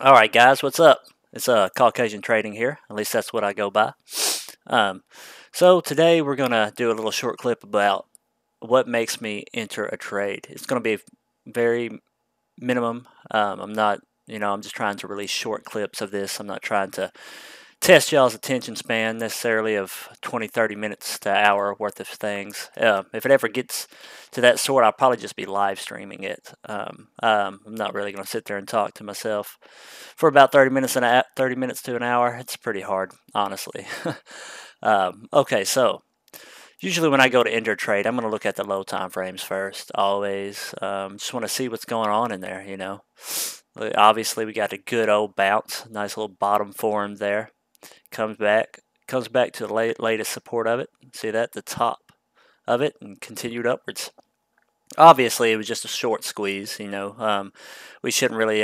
All right, guys, what's up? It's Caucasian Trading here. At least that's what I go by. Um, so today we're gonna do a little short clip about what makes me enter a trade. It's gonna be very minimum. I'm not, I'm just trying to release short clips of this. I'm not trying to test y'all's attention span necessarily of 20, 30 minutes to hour worth of things. If it ever gets to that sort, I'll probably just be live streaming it. I'm not really going to sit there and talk to myself for about 30 minutes 30 minutes to an hour. It's pretty hard, honestly. Okay, so usually when I go to enter trade, I'm going to look at the low time frames first. Always, just want to see what's going on in there. Obviously we got a good old bounce, nice little bottom form there. Comes back to the latest support of it. See that, the top of it, and continued upwards. Obviously, it was just a short squeeze. We shouldn't really,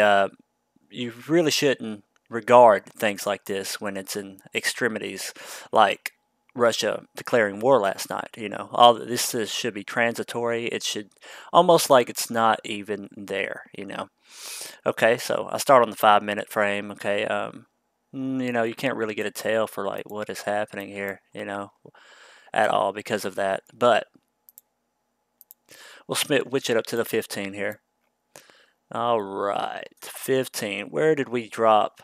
you really shouldn't regard things like this when it's in extremities, like Russia declaring war last night. All this should be transitory. It should almost like it's not even there. Okay, so I start on the 5 minute frame. Okay, you can't really get a tell for like what is happening here, at all because of that. But we'll switch it up to the 15 here. All right, 15. Where did we drop?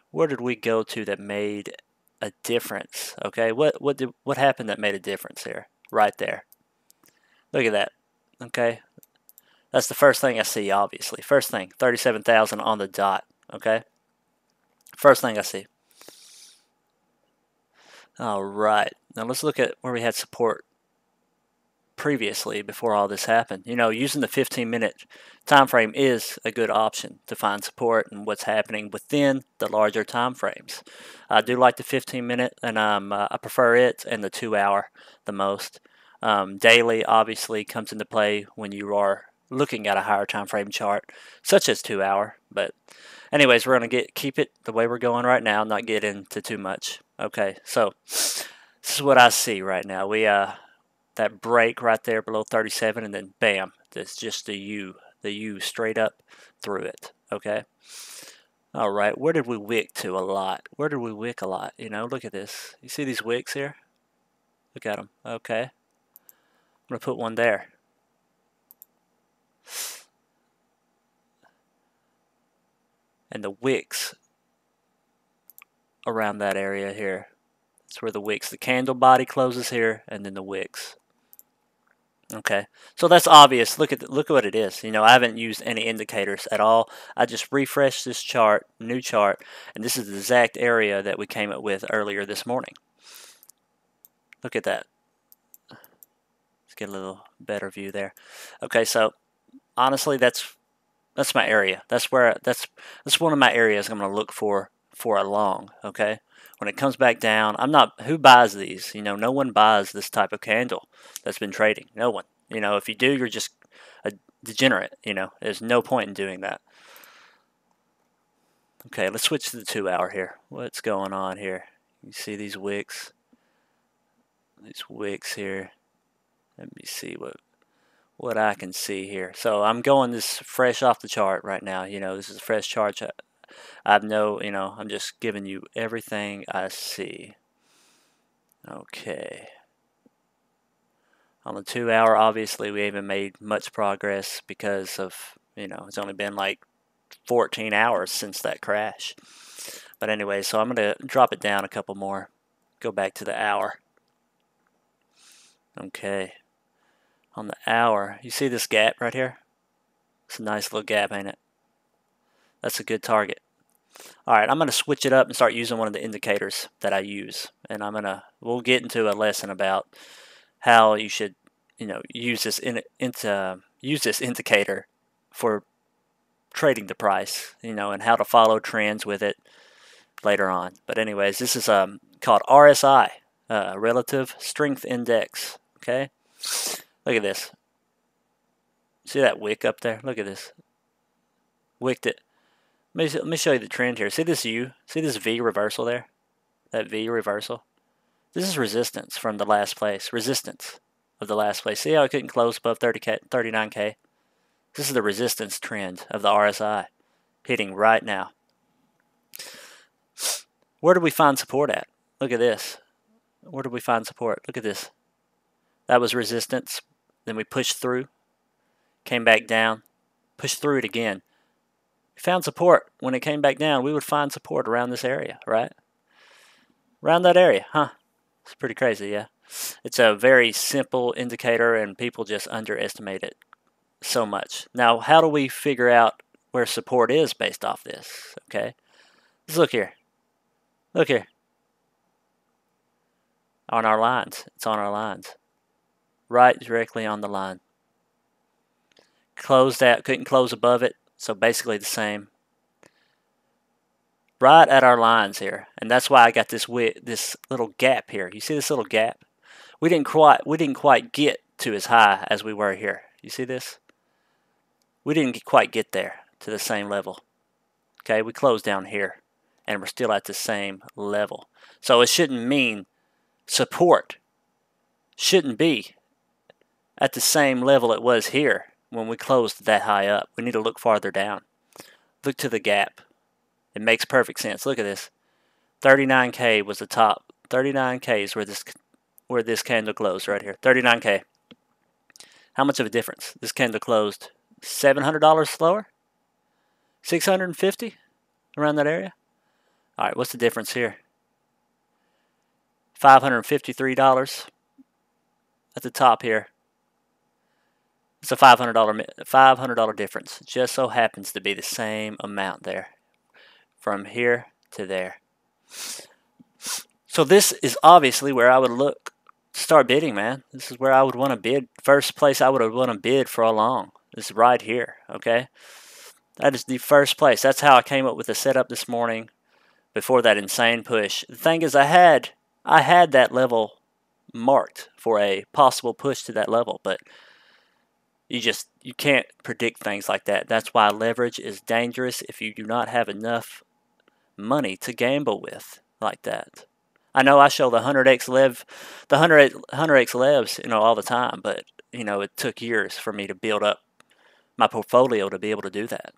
Where did we go to that made a difference? Okay, what happened that made a difference here? Right there. Look at that. Okay, that's the first thing I see. Obviously, first thing, 37,000 on the dot. Okay, first thing I see. All right, now let's look at where we had support previously before all this happened. Using the 15-minute time frame is a good option to find support and what's happening within the larger time frames. I do like the 15-minute, and I prefer it and the 2 hour the most. Daily obviously comes into play when you are looking at a higher time frame chart, such as 2 hour. But anyways, we're gonna keep it the way we're going right now, not get into too much. Okay, so this is what I see right now. We that break right there below 37, and then bam, that's just the U straight up through it. Okay. All right, where did we wick to a lot? Where did we wick a lot? Look at this. You see these wicks here? Look at them. Okay. I'm gonna put one there. And the wicks around that area here. That's where the wicks, the candle body closes here, and then the wicks. Okay, so that's obvious. Look at what it is. I haven't used any indicators at all. I just refreshed this chart, new chart, and this is the exact area that we came up with earlier this morning. Look at that. Let's get a little better view there. Okay, so honestly, that's my area. That's one of my areas I'm going to look for a long. Okay, when it comes back down, I'm not. Who buys these? No one buys this type of candle that's been trading. No one. If you do, you're just a degenerate. There's no point in doing that. Okay, let's switch to the 2 hour here. What's going on here? You see these wicks? These wicks here. Let me see what I can see here. So I'm going this fresh off the chart right now. This is a fresh chart. I'm just giving you everything I see. Okay. On the 2 hour, obviously, we haven't made much progress because of, it's only been like 14 hours since that crash. But anyway, so I'm going to drop it down a couple more. Go back to the hour. Okay. On the hour, you see this gap right here? It's a nice little gap, ain't it? That's a good target. Alright, I'm going to switch it up and start using one of the indicators that I use. And we'll get into a lesson about how you should, use this indicator for trading the price, and how to follow trends with it later on. But anyways, this is called RSI, Relative Strength Index. Okay, look at this. See that wick up there? Look at this. Wicked it. Let me show you the trend here. See this U? See this V reversal there? That V reversal? This is resistance from the last place. Resistance of the last place. See how it couldn't close above 39K? This is the resistance trend of the RSI hitting right now. Where did we find support at? Look at this. Where did we find support? Look at this. That was resistance. Then we pushed through, came back down, pushed through it again. We found support. When it came back down, we would find support around this area, right? Around that area, huh? It's pretty crazy, yeah. It's a very simple indicator, and people just underestimate it so much. Now, how do we figure out where support is based off this? Okay, let's look here. Look here. On our lines. It's on our lines. Right directly on the line. Closed out. Couldn't close above it. So basically the same. Right at our lines here. And that's why I got this little gap here. You see this little gap? We didn't quite get to as high as we were here. You see this? We didn't quite get there to the same level. Okay, we closed down here. And we're still at the same level. So it shouldn't mean support shouldn't be at the same level it was here when we closed that high up. We need to look farther down. Look to the gap. It makes perfect sense. Look at this. 39K was the top. 39K is where this candle closed right here. 39K. How much of a difference? This candle closed $700 slower? 650 around that area? All right, what's the difference here? $553 at the top here. It's a $500 difference. It just so happens to be the same amount there from here to there. So this is obviously where I would look to start bidding, man. This is where I would want to bid. First place I would have want to bid for a long. This is right here, okay? That is the first place. That's how I came up with the setup this morning before that insane push. The thing is, I had that level marked for a possible push to that level, but you can't predict things like that. That's why leverage is dangerous if you do not have enough money to gamble with like that. I know I show the 100x levs, all the time, but it took years for me to build up my portfolio to be able to do that.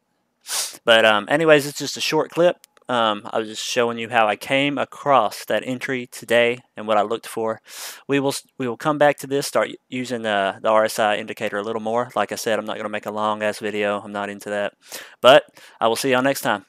But anyways, it's just a short clip. I was just showing you how I came across that entry today and what I looked for. We will come back to this, start using the RSI indicator a little more. Like I said, I'm not going to make a long ass video. I'm not into that. But I will see y'all next time.